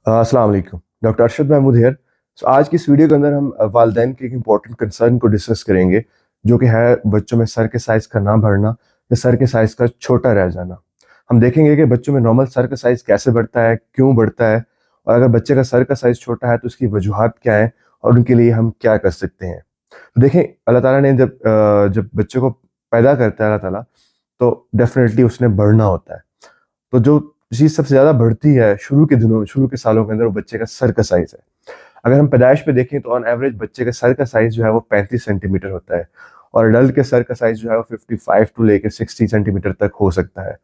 अस्सलाम वालेकुम। Doctor Arshad Mahmood here. आज की इस वीडियो के अंदर हम वालिदैन के एक इम्पॉर्टेंट कंसर्न को डिस्कस करेंगे, जो कि है बच्चों में सर के साइज़ का ना बढ़ना या सर के साइज़ का छोटा रह जाना। हम देखेंगे कि बच्चों में नॉर्मल सर का साइज़ कैसे बढ़ता है, क्यों बढ़ता है, और अगर बच्चे का सर का साइज़ छोटा है तो उसकी वजूहात क्या है और उनके लिए हम क्या कर सकते हैं। तो देखें, अल्लाह ताला ने जब बच्चे को पैदा करता है अल्लाह ताला, तो डेफिनेटली उसने बढ़ना होता है। तो जो चीज़ सबसे ज़्यादा बढ़ती है शुरू के दिनों, शुरू के सालों के अंदर, वो बच्चे का सर का साइज़ है। अगर हम पैदाइश पे देखें तो ऑन एवरेज बच्चे का सर का साइज़ जो है वो 35 सेंटीमीटर होता है, और अडल्ट के सर का साइज़ जो है वो 55 टू लेकर 60 सेंटीमीटर तक हो सकता है।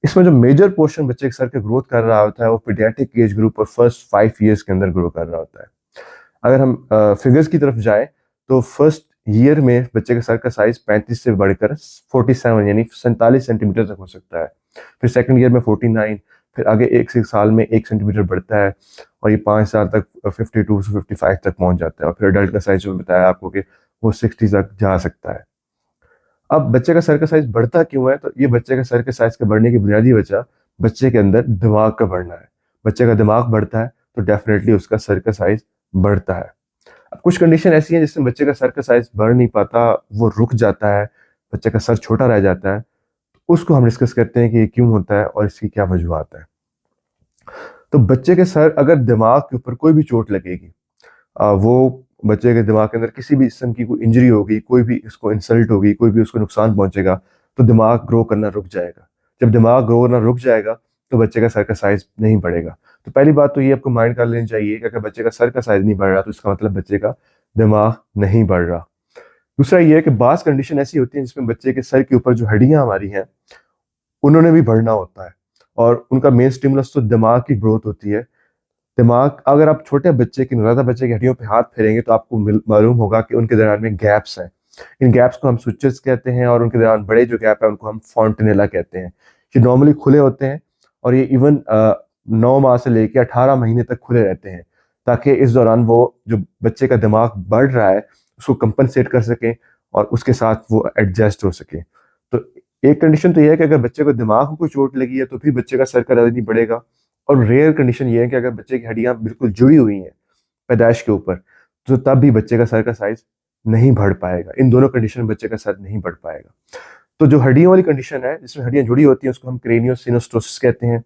इसमें जो मेजर पोर्शन बच्चे के सर का ग्रोथ कर रहा होता है वो पीडियाट्रिक एज ग्रुप और फर्स्ट 5 ईयर्स के अंदर ग्रो कर रहा होता है। अगर हम फिगर्स की तरफ जाएं तो फर्स्ट ईयर में बच्चे के सर का साइज 35 से बढ़कर 47 यानी 47 सेंटीमीटर तक हो सकता है। फिर सेकंड ईयर में 49, फिर आगे एक से एक साल में 1 सेंटीमीटर बढ़ता है, और ये 5 साल तक 52 से 55 तक पहुंच जाता है। और फिर अडल्ट का साइज जो बताया आपको कि वो 60 तक जा सकता है। अब बच्चे का सर का साइज बढ़ता क्यों है? तो ये बच्चे का सर के साइज के बढ़ने की बुनियादी वजह बच्चे के अंदर दिमाग का बढ़ना है। बच्चे का दिमाग बढ़ता है तो डेफिनेटली उसका सर का साइज बढ़ता है। अब कुछ कंडीशन ऐसी हैं जिसमें बच्चे का सर का साइज बढ़ नहीं पाता, वो रुक जाता है, बच्चे का सर छोटा रह जाता है। उसको हम डिस्कस करते हैं कि ये क्यों होता है और इसकी क्या वजूहत है। तो बच्चे के सर, अगर दिमाग के ऊपर कोई भी चोट लगेगी, वो बच्चे के दिमाग के अंदर किसी भी किस्म की कोई इंजरी होगी, कोई भी उसको इंसल्ट होगी, कोई भी उसको नुकसान पहुंचेगा, तो दिमाग ग्रो करना रुक जाएगा। जब दिमाग ग्रो करना रुक जाएगा तो बच्चे का सर का साइज नहीं बढ़ेगा। तो पहली बात तो ये आपको माइंड कर लेनी चाहिए कि अगर बच्चे का सर का साइज नहीं बढ़ रहा तो इसका मतलब बच्चे का दिमाग नहीं बढ़ रहा। दूसरा ये है कि बास कंडीशन ऐसी होती है जिसमें बच्चे के सर के ऊपर जो हड्डियां हमारी हैं उन्होंने भी बढ़ना होता है, और उनका मेन स्टिमुलस तो दिमाग की ग्रोथ होती है। दिमाग, अगर आप छोटे बच्चे की, नवजात बच्चे की हड्डियों पे हाथ फेरेंगे तो आपको मालूम होगा कि उनके दरमियान में गैप्स हैं। इन गैप्स को हम सुचेस कहते हैं, और उनके दरमियान बड़े जो गैप है उनको हम फॉन्टनेला कहते हैं। ये नॉर्मली खुले होते हैं, और ये इवन 9 माह से लेकर 18 महीने तक खुले रहते हैं, ताकि इस दौरान वो जो बच्चे का दिमाग बढ़ रहा है उसको कंपनसेट कर सकें और उसके साथ वो एडजस्ट हो सके। तो एक कंडीशन तो ये है कि अगर बच्चे को दिमाग को कोई चोट लगी है तो फिर बच्चे का सर का दर्द नहीं बढ़ेगा। और रेयर कंडीशन ये है कि अगर बच्चे की हड्डियां बिल्कुल जुड़ी हुई हैं पैदाइश के ऊपर, तो तब भी बच्चे का सर का साइज नहीं बढ़ पाएगा। इन दोनों कंडीशन में बच्चे का सर नहीं बढ़ पाएगा। तो जो हड्डियों वाली कंडीशन है जिसमें हड्डियां जुड़ी होती हैं उसको हम क्रेनियोसिनोस्टोसिस कहते हैं।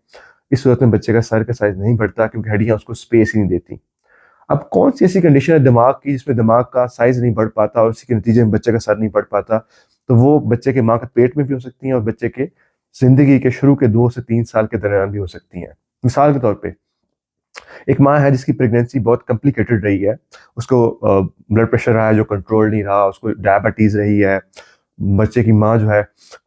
इस सूरत में बच्चे का सर का साइज नहीं बढ़ता क्योंकि हड्डियां उसको स्पेस ही नहीं देती। अब कौन सी ऐसी कंडीशन है दिमाग की जिसमें दिमाग का साइज नहीं बढ़ पाता और उसी के नतीजे में बच्चे का सर नहीं बढ़ पाता? तो वो बच्चे के माँ के पेट में भी हो सकती हैं और बच्चे के जिंदगी के शुरू के 2 से 3 साल के दरमियान भी हो सकती हैं। मिसाल के तौर पे, एक माँ है जिसकी प्रेगनेंसी बहुत कॉम्प्लिकेटेड रही है, उसको ब्लड प्रेशर रहा है जो कंट्रोल नहीं रहा, उसको डायबिटीज रही है, बच्चे की माँ जो है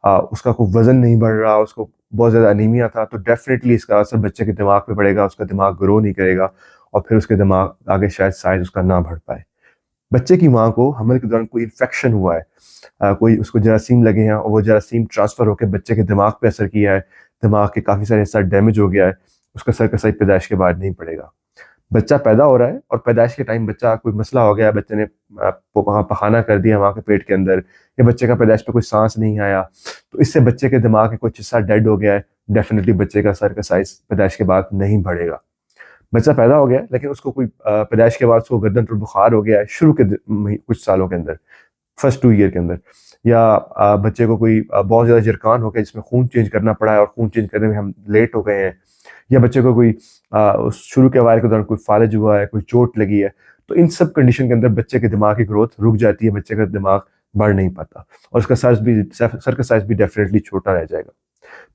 उसका कोई वजन नहीं बढ़ रहा, उसको बहुत ज़्यादा अनीमिया था, तो डेफिनेटली इसका असर बच्चे के दिमाग पे पड़ेगा, उसका दिमाग ग्रो नहीं करेगा और फिर उसके दिमाग आगे शायद साइज उसका ना बढ़ पाए। बच्चे की माँ को हमले के दौरान कोई इन्फेक्शन हुआ है, कोई उसको जरासीम लगे हैं और वो जरासीम ट्रांसफर होकर बच्चे के दिमाग पे असर किया है, दिमाग के काफ़ी सारे हिस्सा डैमेज हो गया है, उसका सर का साइज पैदाइश के बाद नहीं पड़ेगा। बच्चा पैदा हो रहा है और पैदाइश के टाइम बच्चा कोई मसला हो गया है, बच्चे ने पखाना कर दिया माँ के पेट के अंदर, या बच्चे का पैदाइश पे कोई सांस नहीं आया, तो इससे बच्चे के दिमाग के कुछ हिस्सा डेड हो गया है, डेफिनेटली बच्चे का सर का साइज पैदाइश के बाद नहीं बढ़ेगा। बच्चा पैदा हो गया है लेकिन उसको कोई पैदाइश के बाद उसको गर्दन पर बुखार हो गया है शुरू के कुछ सालों के अंदर, फर्स्ट 2 ईयर के अंदर, या बच्चे को कोई बहुत ज़्यादा जरकान हो गया जिसमें खून चेंज करना पड़ा है और खून चेंज करने में हम लेट हो गए हैं, या बच्चे को कोई उस शुरू के वायरस के दौरान कोई फालज हुआ है, कोई चोट लगी है, तो इन सब कंडीशन के अंदर बच्चे के दिमाग की ग्रोथ रुक जाती है, बच्चे का दिमाग बढ़ नहीं पाता और उसका सर का साइज भी डेफिनेटली छोटा रह जाएगा।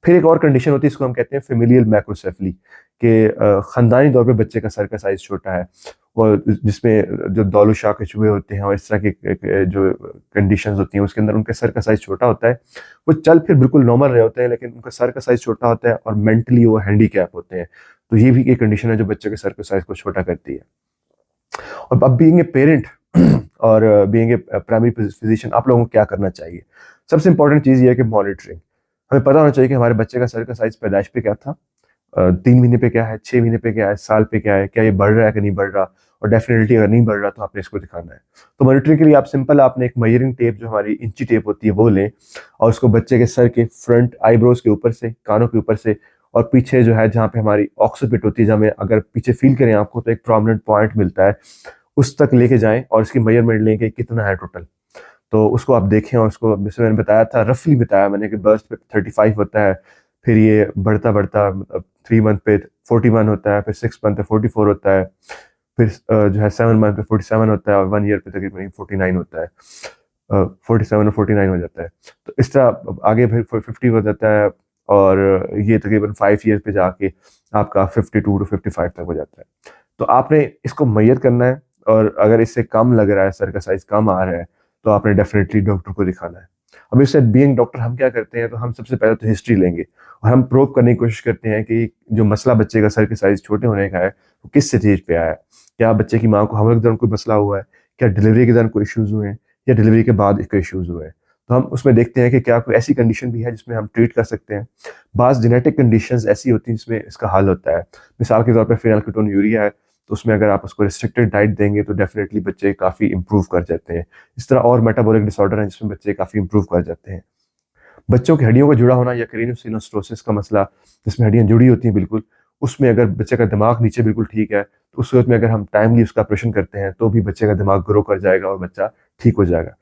फिर एक और कंडीशन होती है, इसको हम कहते हैं फेमिलियल मैक्रोसेफली, कि ख़ानदानी तौर पे बच्चे का सर का साइज़ छोटा है, और जिसमें जो दौलू शाह के चूहे होते हैं और इस तरह की जो कंडीशंस होती हैं उसके अंदर उनके सर का साइज़ छोटा होता है। वो चल फिर बिल्कुल नॉर्मल रहे होते हैं लेकिन उनका सर का साइज़ छोटा होता है और मेंटली वो हैंडीकैप होते हैं। तो ये भी एक कंडीशन है जो बच्चे के सर के साइज़ को छोटा करती है। और अब बीइंग ए पेरेंट और बीइंग ए प्राइमरी फिजिशियन, आप लोगों को क्या करना चाहिए? सबसे इंपॉर्टेंट चीज़ ये है कि मॉनिटरिंग। हमें पता होना चाहिए कि हमारे बच्चे का सर का साइज़ पैदाइश पे क्या था, 3 महीने पे क्या है, 6 महीने पे क्या है, साल पे क्या है, क्या ये बढ़ रहा है कि नहीं बढ़ रहा, और डेफिनेटली अगर नहीं बढ़ रहा तो आपने इसको दिखाना है। तो मॉनिटरिंग के लिए आप सिंपल, आपने एक मेजरिंग टेप जो हमारी इंची टेप होती है वो लें और उसको बच्चे के सर के फ्रंट आईब्रोज के ऊपर से, कानों के ऊपर से और पीछे जो है जहाँ पे हमारी ऑक्सीपिट होती है, जहाँ में अगर पीछे फील करें आपको तो एक प्रोमिनेंट पॉइंट मिलता है, उस तक लेके जाएं और इसकी मेजरमेंट लें कि कितना है टोटल। तो उसको आप देखें और उसको, जैसे मैंने बताया था, रफली बताया मैंने कि बर्थ पे 35 होता है, फिर ये बढ़ता बढ़ता 3 मंथ पे 41 होता है, फिर 6 मंथ पे 44 होता है, फिर जो है 7 मंथ पे 47 होता है, और 1 ईयर पे तकरीबन 49 होता है। 47 और 49 हो जाता है। तो इस तरह आगे फिर 50 हो जाता है, और ये तकरीबन 5 ईयर पे जाके आपका 52 to 55 तक हो जाता है। तो आपने इसको मैयर करना है, और अगर इससे कम लग रहा है, सर का साइज कम आ रहा है, तो आपने डेफिनेटली डॉक्टर को दिखाना है। अब इससे बीइंग डॉक्टर हम क्या करते हैं, तो हम सबसे पहले तो हिस्ट्री लेंगे और हम प्रोव करने की कोशिश करते हैं कि जो मसला बच्चे का सर के साइज छोटे होने का है वो किस स्टेज पे आया है। क्या बच्चे की माँ को हमले के दौरान कोई मसला हुआ है, क्या डिलीवरी के दौरान कोई इश्यूज हुए हैं, या डिलीवरी के बाद इसके इश्यूज हुए हैं। तो हम उसमें देखते हैं कि क्या कोई ऐसी कंडीशन भी है जिसमें हम ट्रीट कर सकते हैं। बाज़ जेनेटिक कंडीशंस ऐसी होती हैं जिसमें इसका हल होता है। मिसाल के तौर पर फेनिलकेटोन्यूरिया है, तो उसमें अगर आप उसको रिस्ट्रिक्टेड डाइट देंगे तो डेफिनेटली बच्चे काफ़ी इंप्रूव कर जाते हैं। इस तरह और मेटाबॉलिक डिसऑर्डर हैं जिसमें बच्चे काफ़ी इंप्रूव कर जाते हैं। बच्चों की हड्डियों का जुड़ा होना या क्रेनियोसिनोस्टोसिस का मसला, जिसमें हड्डियां जुड़ी होती हैं बिल्कुल, उसमें अगर बच्चे का दिमाग नीचे बिल्कुल ठीक है, तो उस सूरत में अगर हम टाइमली उसका ऑपरेशन करते हैं तो भी बच्चे का दिमाग ग्रो कर जाएगा और बच्चा ठीक हो जाएगा।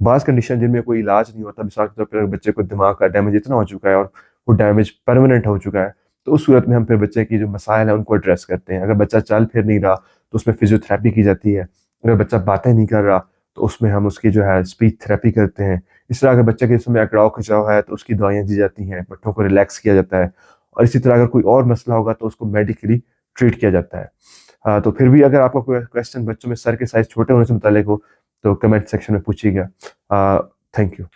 बाज़ कंडीशन जिनमें कोई इलाज नहीं होता, मिसाल के तौर पर अगर बच्चे को दिमाग का डैमेज इतना हो चुका है और वो डैमेज परमानेंट हो चुका है, तो उस सूरत में हम फिर बच्चे की जो मसाइल है उनको एड्रेस करते हैं। अगर बच्चा चल फिर नहीं रहा तो उसमें फिजियोथेरेपी की जाती है। अगर बच्चा बातें नहीं कर रहा तो उसमें हम उसकी जो है स्पीच थेरेपी करते हैं। इस तरह अगर बच्चे के जिस्म में अकड़ाव खिंचाव है तो उसकी दवाइयाँ दी जाती हैं, पट्टों को रिलैक्स किया जाता है, और इसी तरह अगर कोई और मसला होगा तो उसको मेडिकली ट्रीट किया जाता है। तो फिर भी अगर आपका कोई क्वेश्चन बच्चों में सर के साइज छोटे होने से मुतालिक हो तो कमेंट सेक्शन में पूछिएगा। Thank you.